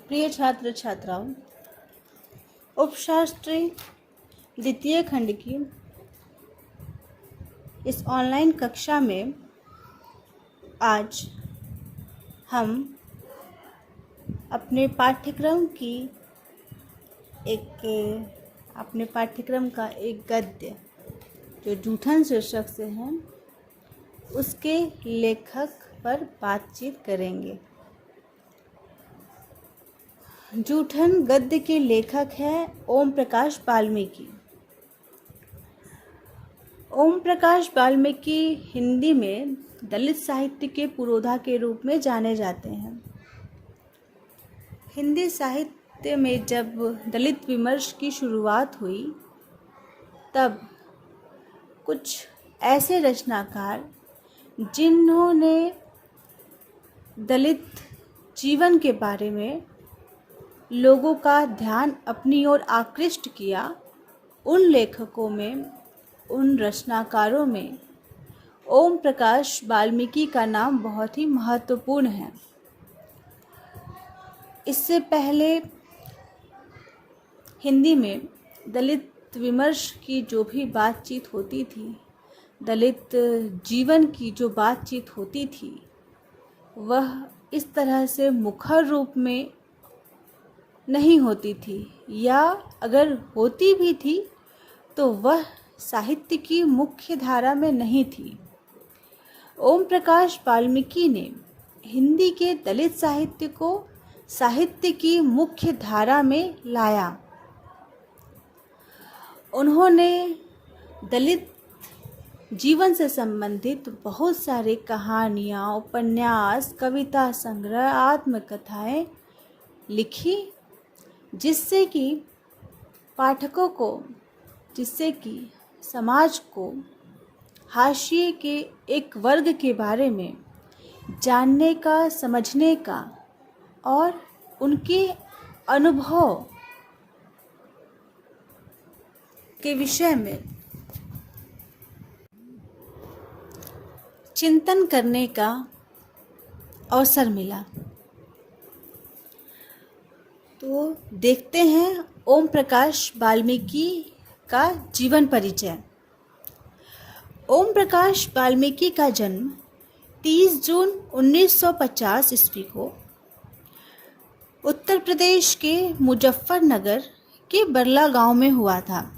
प्रिय छात्र छात्राओं, उपशास्त्री द्वितीय खंड की इस ऑनलाइन कक्षा में आज हम अपने पाठ्यक्रम का एक गद्य जो जूठन शीर्षक से है उसके लेखक पर बातचीत करेंगे। जूठन गद्य के लेखक हैं ओम प्रकाश वाल्मीकि। ओम प्रकाश वाल्मीकि हिंदी में दलित साहित्य के पुरोधा के रूप में जाने जाते हैं। हिंदी साहित्य में जब दलित विमर्श की शुरुआत हुई तब कुछ ऐसे रचनाकार जिन्होंने दलित जीवन के बारे में लोगों का ध्यान अपनी ओर आकृष्ट किया, उन लेखकों में, उन रचनाकारों में ओम प्रकाश वाल्मीकि का नाम बहुत ही महत्वपूर्ण है। इससे पहले हिंदी में दलित विमर्श की जो भी बातचीत होती थी, दलित जीवन की जो बातचीत होती थी, वह इस तरह से मुखर रूप में नहीं होती थी, या अगर होती भी थी तो वह साहित्य की मुख्य धारा में नहीं थी। ओम प्रकाश वाल्मीकि ने हिंदी के दलित साहित्य को साहित्य की मुख्य धारा में लाया। उन्होंने दलित जीवन से संबंधित बहुत सारे कहानियाँ, उपन्यास, कविता संग्रह, आत्मकथाएं लिखी, जिससे कि पाठकों को, जिससे कि समाज को हाशिए के एक वर्ग के बारे में जानने का, समझने का और उनके अनुभव के विषय में चिंतन करने का अवसर मिला। तो देखते हैं ओम प्रकाश वाल्मीकि का जीवन परिचय। ओम प्रकाश वाल्मीकि का जन्म 30 जून 1950 ईस्वी को उत्तर प्रदेश के मुजफ्फरनगर के बरला गांव में हुआ था।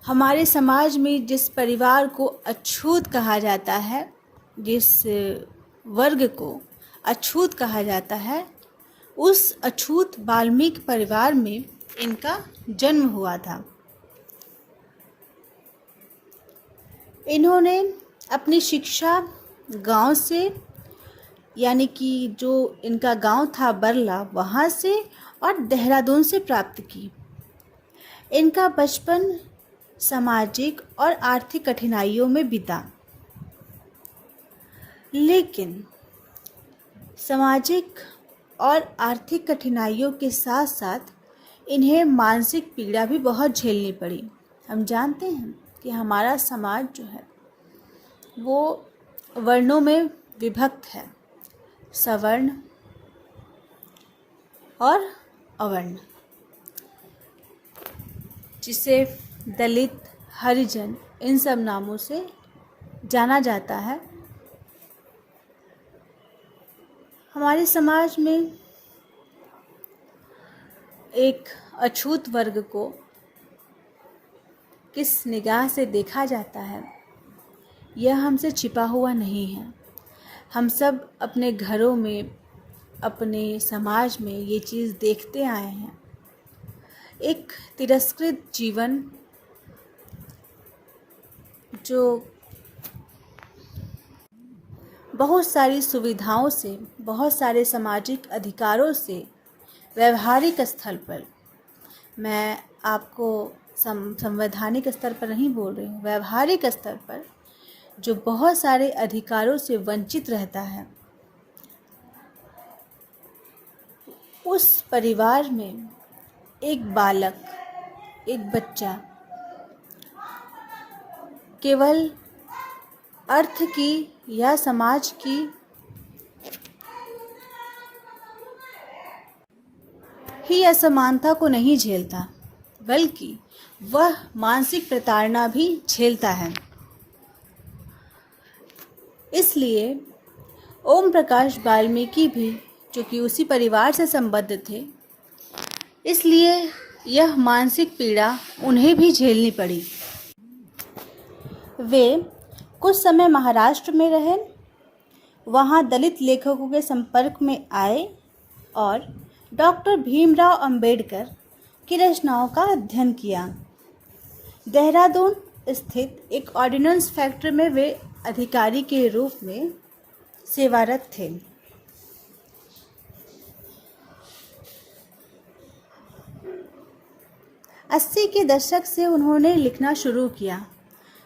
हमारे समाज में जिस परिवार को अछूत कहा जाता है, जिस वर्ग को अछूत कहा जाता है, उस अछूत वाल्मीकि परिवार में इनका जन्म हुआ था। इन्होंने अपनी शिक्षा गांव से, यानी कि जो इनका गांव था बरला, वहाँ से और देहरादून से प्राप्त की। इनका बचपन सामाजिक और आर्थिक कठिनाइयों में बीता, लेकिन सामाजिक और आर्थिक कठिनाइयों के साथ साथ इन्हें मानसिक पीड़ा भी बहुत झेलनी पड़ी। हम जानते हैं कि हमारा समाज जो है वो वर्णों में विभक्त है, सवर्ण और अवर्ण, जिसे दलित, हरिजन, इन सब नामों से जाना जाता है। हमारे समाज में एक अछूत वर्ग को किस निगाह से देखा जाता है, यह हमसे छिपा हुआ नहीं है। हम सब अपने घरों में, अपने समाज में ये चीज़ देखते आए हैं। एक तिरस्कृत जीवन जो बहुत सारी सुविधाओं से, बहुत सारे सामाजिक अधिकारों से व्यवहारिक स्तर पर, मैं आपको संवैधानिक स्तर पर नहीं बोल रही हूँ, व्यवहारिक स्तर पर जो बहुत सारे अधिकारों से वंचित रहता है, उस परिवार में एक बालक, एक बच्चा केवल अर्थ की या समाज की ही असमानता को नहीं झेलता, बल्कि वह मानसिक प्रताड़ना भी झेलता है। इसलिए ओम प्रकाश वाल्मीकि भी, जो कि उसी परिवार से संबद्ध थे, इसलिए यह मानसिक पीड़ा उन्हें भी झेलनी पड़ी। वे कुछ समय महाराष्ट्र में रहे, वहाँ दलित लेखकों के संपर्क में आए और डॉक्टर भीमराव अंबेडकर की रचनाओं का अध्ययन किया। देहरादून स्थित एक ऑर्डिनेंस फैक्ट्री में वे अधिकारी के रूप में सेवारत थे। अस्सी के दशक से उन्होंने लिखना शुरू किया,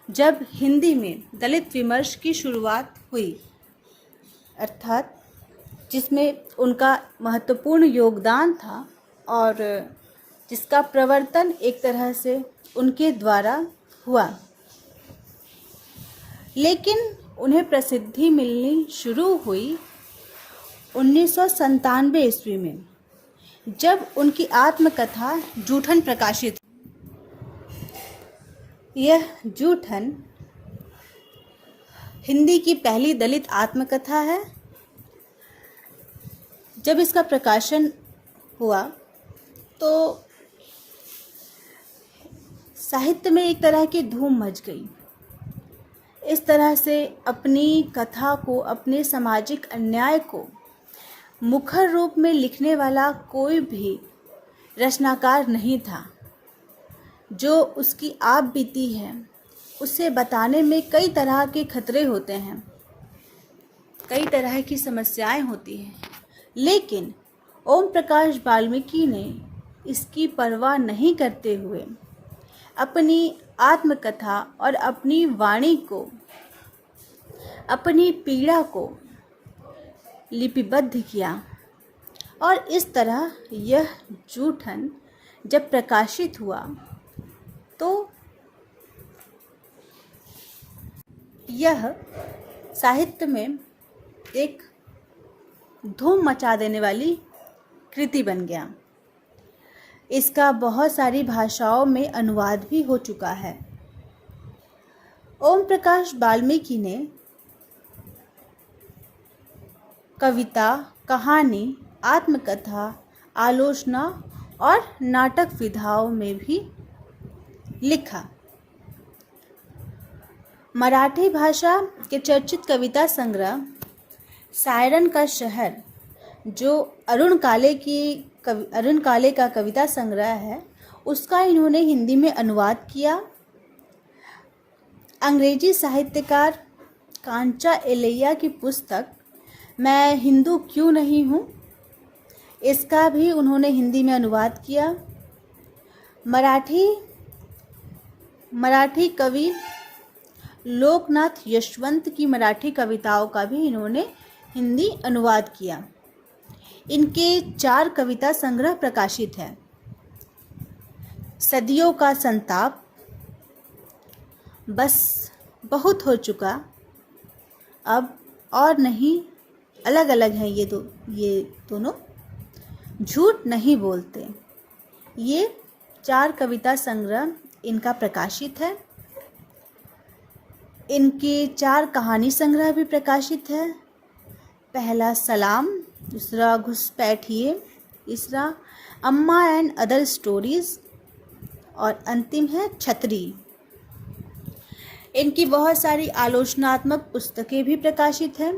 जब हिंदी में दलित विमर्श की शुरुआत हुई, अर्थात जिसमें उनका महत्वपूर्ण योगदान था और जिसका प्रवर्तन एक तरह से उनके द्वारा हुआ। लेकिन उन्हें प्रसिद्धि मिलनी शुरू हुई 1997 ईस्वी में, जब उनकी आत्मकथा जूठन प्रकाशित। यह जूठन हिंदी की पहली दलित आत्मकथा है। जब इसका प्रकाशन हुआ तो साहित्य में एक तरह की धूम मच गई। इस तरह से अपनी कथा को, अपने सामाजिक अन्याय को मुखर रूप में लिखने वाला कोई भी रचनाकार नहीं था। जो उसकी आप बीती है उसे बताने में कई तरह के खतरे होते हैं, कई तरह की समस्याएं होती हैं, लेकिन ओम प्रकाश वाल्मीकि ने इसकी परवाह नहीं करते हुए अपनी आत्मकथा और अपनी वाणी को, अपनी पीड़ा को लिपिबद्ध किया। और इस तरह यह जूठन जब प्रकाशित हुआ तो यह साहित्य में एक धूम मचा देने वाली कृति बन गया। इसका बहुत सारी भाषाओं में अनुवाद भी हो चुका है। ओम प्रकाश वाल्मीकि ने कविता, कहानी, आत्मकथा, आलोचना और नाटक विधाओं में भी लिखा। मराठी भाषा के चर्चित कविता संग्रह सायरन का शहर, जो अरुण काले का कविता संग्रह है, उसका इन्होंने हिंदी में अनुवाद किया। अंग्रेजी साहित्यकार कांचा एलैया की पुस्तक मैं हिंदू क्यों नहीं हूँ, इसका भी उन्होंने हिंदी में अनुवाद किया। मराठी कवि लोकनाथ यशवंत की मराठी कविताओं का भी इन्होंने हिंदी अनुवाद किया। इनके 4 कविता संग्रह प्रकाशित हैं। सदियों का संताप, बस बहुत हो चुका, अब और नहीं, अलग अलग हैं ये दोनों, झूठ नहीं बोलते, ये 4 कविता संग्रह इनका प्रकाशित है। इनके 4 कहानी संग्रह भी प्रकाशित है। पहला सलाम, दूसरा घुसपैठिए, तीसरा अम्मा एंड अदर स्टोरीज और अंतिम है छतरी। इनकी बहुत सारी आलोचनात्मक पुस्तकें भी प्रकाशित हैं।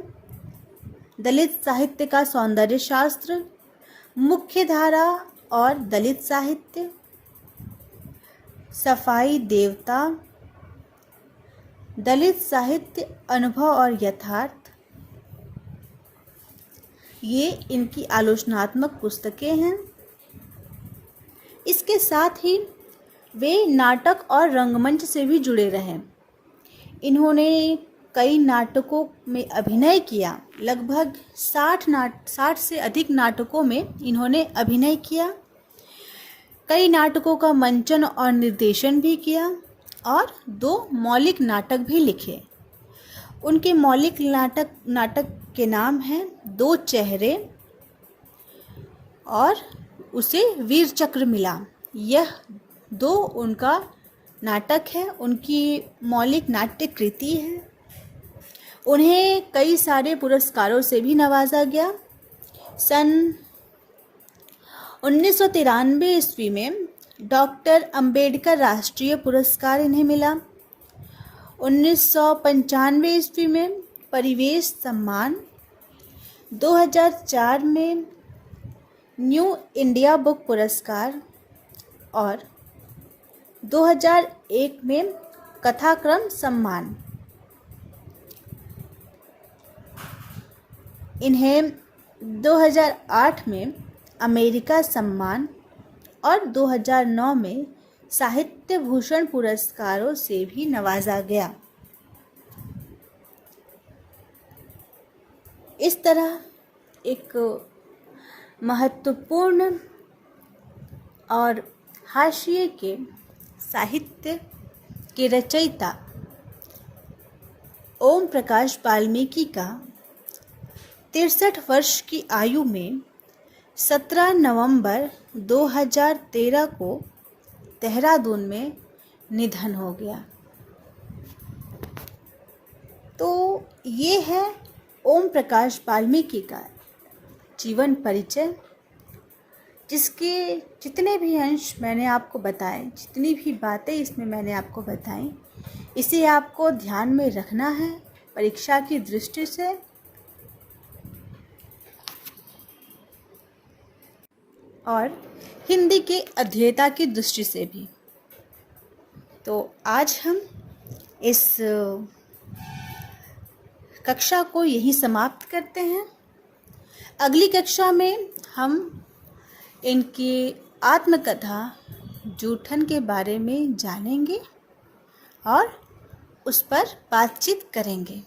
दलित साहित्य का सौंदर्य शास्त्र, मुख्य धारा और दलित साहित्य, सफाई देवता, दलित साहित्य अनुभव और यथार्थ, ये इनकी आलोचनात्मक पुस्तकें हैं। इसके साथ ही वे नाटक और रंगमंच से भी जुड़े रहे। इन्होंने कई नाटकों में अभिनय किया, लगभग 60 से अधिक नाटकों में इन्होंने अभिनय किया। कई नाटकों का मंचन और निर्देशन भी किया और 2 मौलिक नाटक भी लिखे। उनके मौलिक नाटक के नाम हैं 2 चेहरे और उसे वीर चक्र मिला। यह 2 उनका नाटक है, उनकी मौलिक नाट्य कृति है। उन्हें कई सारे पुरस्कारों से भी नवाजा गया। सन 1993 ईस्वी में डॉक्टर अंबेडकर राष्ट्रीय पुरस्कार इन्हें मिला। 1995 ईस्वी में परिवेश सम्मान, 2004 में न्यू इंडिया बुक पुरस्कार और 2001 में कथाक्रम सम्मान। इन्हें 2008 में अमेरिका सम्मान और 2009 में साहित्य भूषण पुरस्कारों से भी नवाजा गया। इस तरह एक महत्वपूर्ण और हाशिए के साहित्य के रचयिता ओम प्रकाश वाल्मीकि का 63 वर्ष की आयु में 17 नवंबर 2013 को देहरादून में निधन हो गया। तो ये है ओम प्रकाश वाल्मीकि का जीवन परिचय, जिसके जितने भी अंश मैंने आपको बताए, जितनी भी बातें इसमें मैंने आपको बताई, इसे आपको ध्यान में रखना है परीक्षा की दृष्टि से। और हिंदी के अध्येता की दृष्टि से भी। तो आज हम इस कक्षा को यहीं समाप्त करते हैं। अगली कक्षा में हम इनकी आत्मकथा जूठन के बारे में जानेंगे और उस पर बातचीत करेंगे।